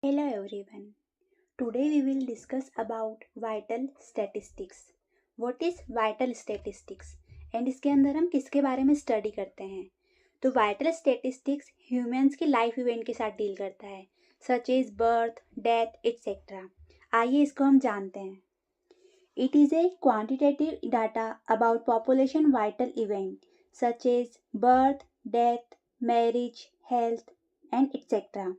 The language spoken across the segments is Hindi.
Hello everyone. Today we will discuss about vital statistics. What is vital statistics? And इसके अंदर हम किसके बारे में स्टडी करते हैं? तो वाइटल स्टैटिस्टिक्स ह्यूमंस की लाइफ इवेंट के साथ डील करता है, such as birth, death etcetera. आइए इसको हम जानते हैं. It is a quantitative data about population vital event such as birth, death, marriage, health and etcetera.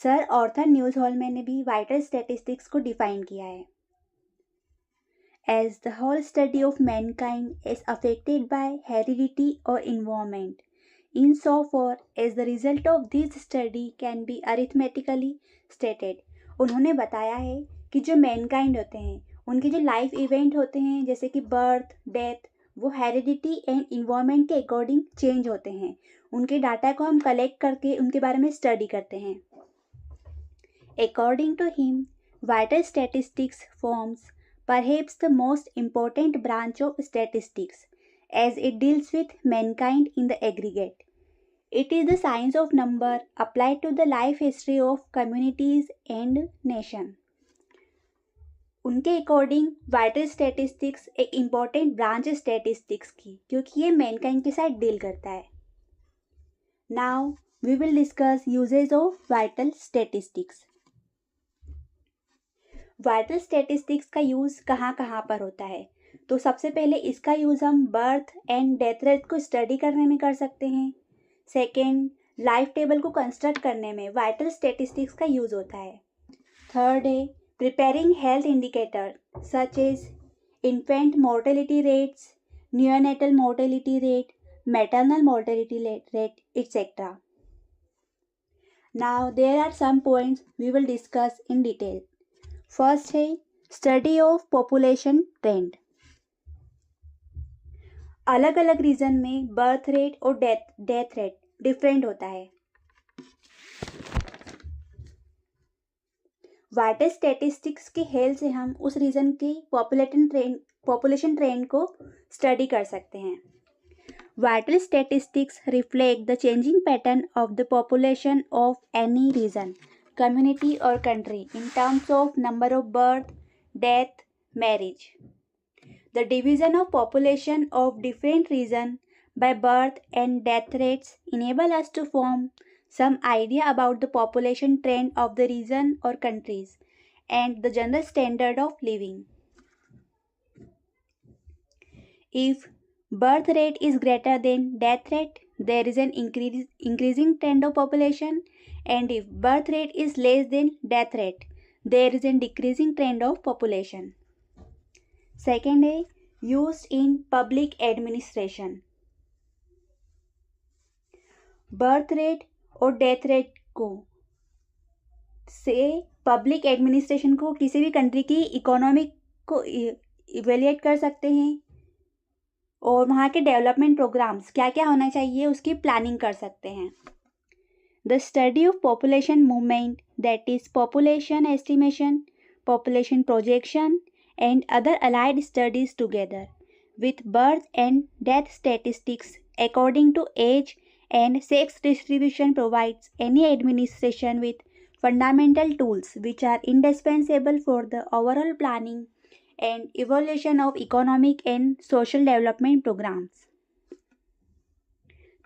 Sir Arthur Newsholme ने भी वाइटल स्टैटिस्टिक्स को डिफाइन किया है as the whole study of mankind is affected by heredity और environment in so far as the result of this study can be arithmetically stated. उन्होंने बताया है कि जो मैनकाइंड होते हैं उनके जो लाइफ इवेंट होते हैं जैसे कि बर्थ, डेथ, वो हेरिडिटी एंड इन्वायरमेंट के अकॉर्डिंग चेंज होते हैं. उनके डाटा को हम कलेक्ट करके उनके बारे में स्टडी करते हैं. According to him, vital statistics forms perhaps the most important branch of statistics as it deals with mankind in the aggregate. It is the science of number applied to the life history of communities and nation. उनके अकॉर्डिंग वाइटल स्टैटिस्टिक्स एक इम्पॉर्टेंट ब्रांच है स्टैटिस्टिक्स की क्योंकि ये मैनकाइंड के साथ डील करता है. Now we will discuss usages of vital statistics. Vital statistics का यूज़ कहाँ कहाँ पर होता है? तो सबसे पहले इसका यूज़ हम बर्थ एंड डेथ रेट को स्टडी करने में कर सकते हैं. सेकेंड, लाइफ टेबल को कंस्ट्रक्ट करने में वाइटल स्टैटिस्टिक्स का यूज़ होता है. थर्ड है preparing health indicator such as infant mortality rates, neonatal mortality rate, maternal mortality rate etcetera. Now there are some points we will discuss in detail. First है स्टडी ऑफ पॉपुलेशन ट्रेंड. अलग अलग रीजन में बर्थ रेट और डेथ रेट डिफरेंट होता है. वाइटल स्टैटिस्टिक्स की हेल्प से हम उस रीजन की पॉपुलेशन ट्रेंड को स्टडी कर सकते हैं. Vital statistics reflect the changing pattern of the population of any region, community or country in terms of number of birth, death, marriage. The division of population of different region by birth and death rates enable us to form some idea about the population trend of the region or countries and the general standard of living. If birth rate is greater than death rate, there is an increasing trend of population, and if birth rate is less than death rate, there is a decreasing trend of population. Second है used in public administration. Birth rate और डेथ रेट को से पब्लिक एडमिनिस्ट्रेशन को किसी भी कंट्री की इकोनॉमिक को इवेल्युएट कर सकते हैं और वहाँ के डेवलपमेंट प्रोग्राम्स क्या क्या होना चाहिए उसकी प्लानिंग कर सकते हैं. The study of population movement, that is population estimation, population projection, and other allied studies together with birth and death statistics according to age and sex distribution provides any administration with fundamental tools which are indispensable for the overall planning and evaluation of economic and social development programs.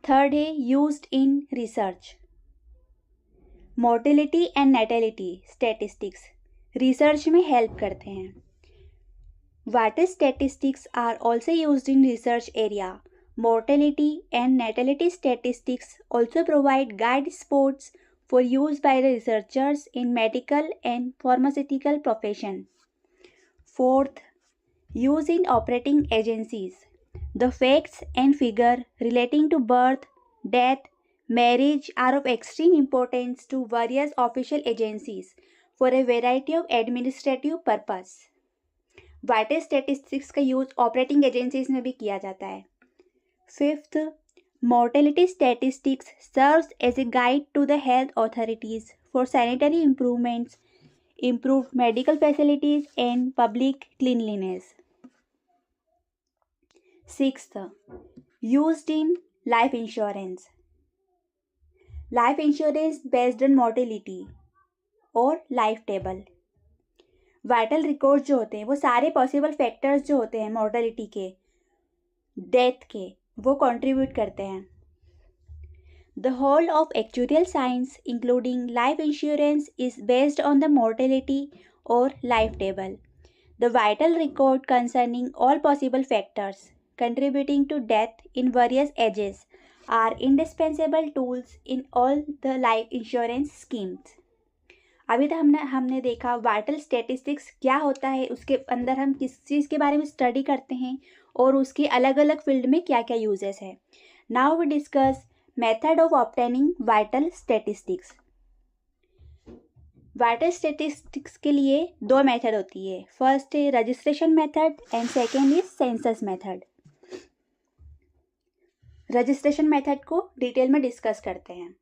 Third है used in research. Mortality and natality statistics research में हेल्प करते हैं. Vital statistics are also used in research area. Mortality and natality statistics also provide guide posts for use by the researchers in medical and pharmaceutical profession. Fourth, use in operating agencies. The facts and figure relating to birth, death, marriage are of extreme importance to various official agencies for a variety of administrative purpose. Vital statistics का यूज ऑपरेटिंग एजेंसीज में भी किया जाता है. Fifth, mortality statistics serves as a guide to the health authorities for sanitary improvements, improved medical facilities and public cleanliness. Sixth, used in life insurance. Life insurance based on mortality और लाइफ टेबल। वाइटल रिकॉर्ड जो होते हैं वो सारे पॉसिबल फैक्टर्स जो होते हैं मॉर्टेलिटी के, डेथ के, वो कंट्रीब्यूट करते हैं। The whole of actuarial science, including life insurance, is based on the mortality or life table. The vital record concerning all possible factors contributing to death in various ages are indispensable tools in all the life insurance schemes. अभी तक हमने देखा वाइटल स्टैटिस्टिक्स क्या होता है, उसके अंदर हम किस चीज़ के बारे में स्टडी करते हैं और उसके अलग अलग फील्ड में क्या क्या यूजेस है। Now we discuss method of obtaining vital statistics. Vital statistics के लिए दो मेथड होती है, फर्स्ट है registration method and second is census method. Registration method को डिटेल में डिस्कस करते हैं।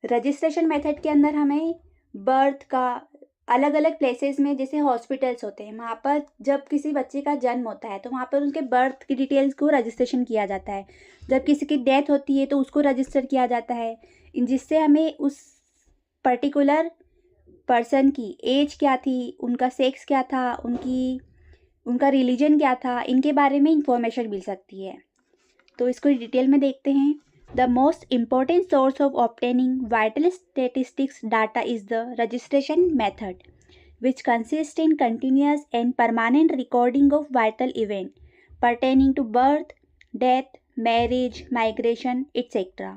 रजिस्ट्रेशन मेथड के अंदर हमें बर्थ का अलग अलग प्लेसेस में, जैसे हॉस्पिटल्स होते हैं, वहाँ पर जब किसी बच्चे का जन्म होता है तो वहाँ पर उनके बर्थ की डिटेल्स को रजिस्ट्रेशन किया जाता है। जब किसी की डेथ होती है तो उसको रजिस्टर किया जाता है, जिससे हमें उस पर्टिकुलर पर्सन की एज क्या थी, उनका सेक्स क्या था, उनका रिलीजन क्या था, इनके बारे में इंफॉर्मेशन मिल सकती है। तो इसको डिटेल में देखते हैं। The most important source of obtaining vital statistics data is the registration method, which consists in continuous and permanent recording of vital events pertaining to birth, death, marriage, migration, etc.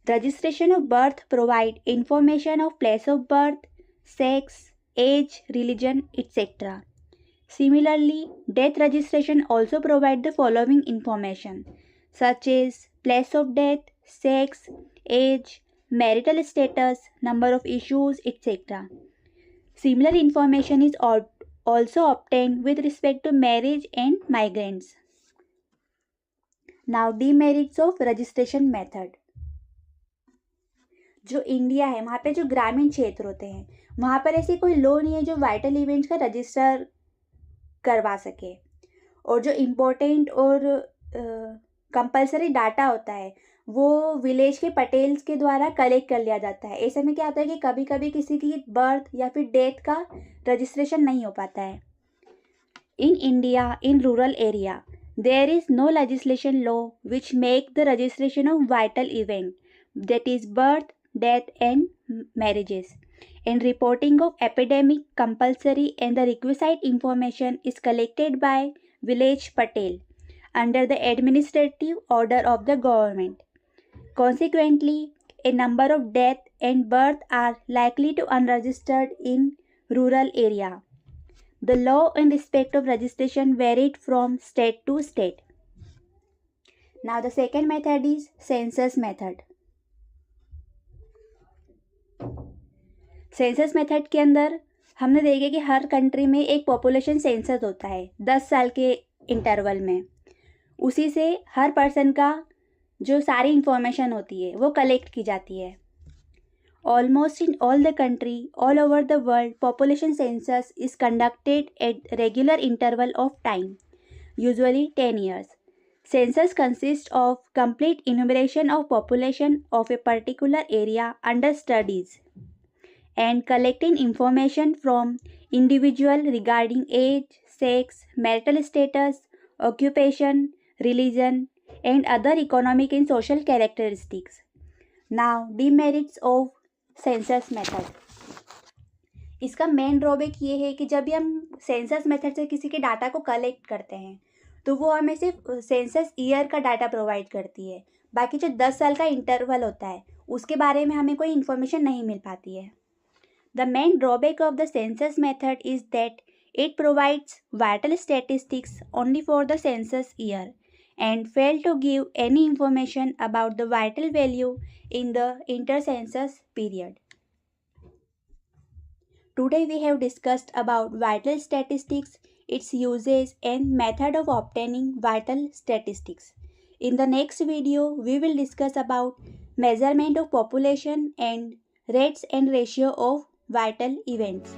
Registration of birth provide information of place of birth, sex, age, religion, etc. Similarly, death registration also provide the following information, such as place of death, sex, age, marital status, number of issues, etc. Similar information is also obtained with respect to marriage and migrants. Now, demerits of registration method. जो इंडिया है वहाँ पे जो ग्रामीण क्षेत्र होते हैं वहाँ पर ऐसे कोई लॉ नहीं है जो वाइटल इवेंट्स का रजिस्टर करवा सके, और जो इम्पोर्टेंट और कंपलसरी डाटा होता है वो विलेज के पटेल्स के द्वारा कलेक्ट कर लिया जाता है। ऐसे में क्या होता है कि कभी कभी किसी की बर्थ या फिर डेथ का रजिस्ट्रेशन नहीं हो पाता है। In India, in rural area, there is no legislation law which make the registration of vital event, that is birth, death and marriages, and reporting of epidemic compulsory, and the requisite information is collected by village patel under the administrative order of the government. Consequently, a number of death and birth are likely to unregistered in rural area. The law in respect of registration varied from state to state. Now the second method is census method. Census method के अंदर हमने देखा कि हर कंट्री में एक पॉपुलेशन सेंसस होता है 10 साल के इंटरवल में। उसी से हर पर्सन का जो सारी इंफॉर्मेशन होती है वो कलेक्ट की जाती है। Almost in all the country all over the world population census is conducted at regular interval of time, usually 10 years. Census consists of complete enumeration of population of a particular area under studies and collecting information from individual regarding age, sex, marital status, occupation, religion, and other economic and social characteristics. Now, demerits of census method. इसका मेन ड्रॉबैक ये है कि जब भी हम सेंसस मेथड से किसी के डाटा को कलेक्ट करते हैं तो वो हमें सिर्फ सेंसस ईयर का डाटा प्रोवाइड करती है, बाकी जो 10 साल का इंटरवल होता है उसके बारे में हमें कोई इन्फॉर्मेशन नहीं मिल पाती है। The main drawback of the census method is that it provides vital statistics only for the census year and fail to give any information about the vital value in the inter-census period. Today we have discussed about vital statistics, its uses and method of obtaining vital statistics. In the next video, we will discuss about measurement of population and rates and ratio of vital events.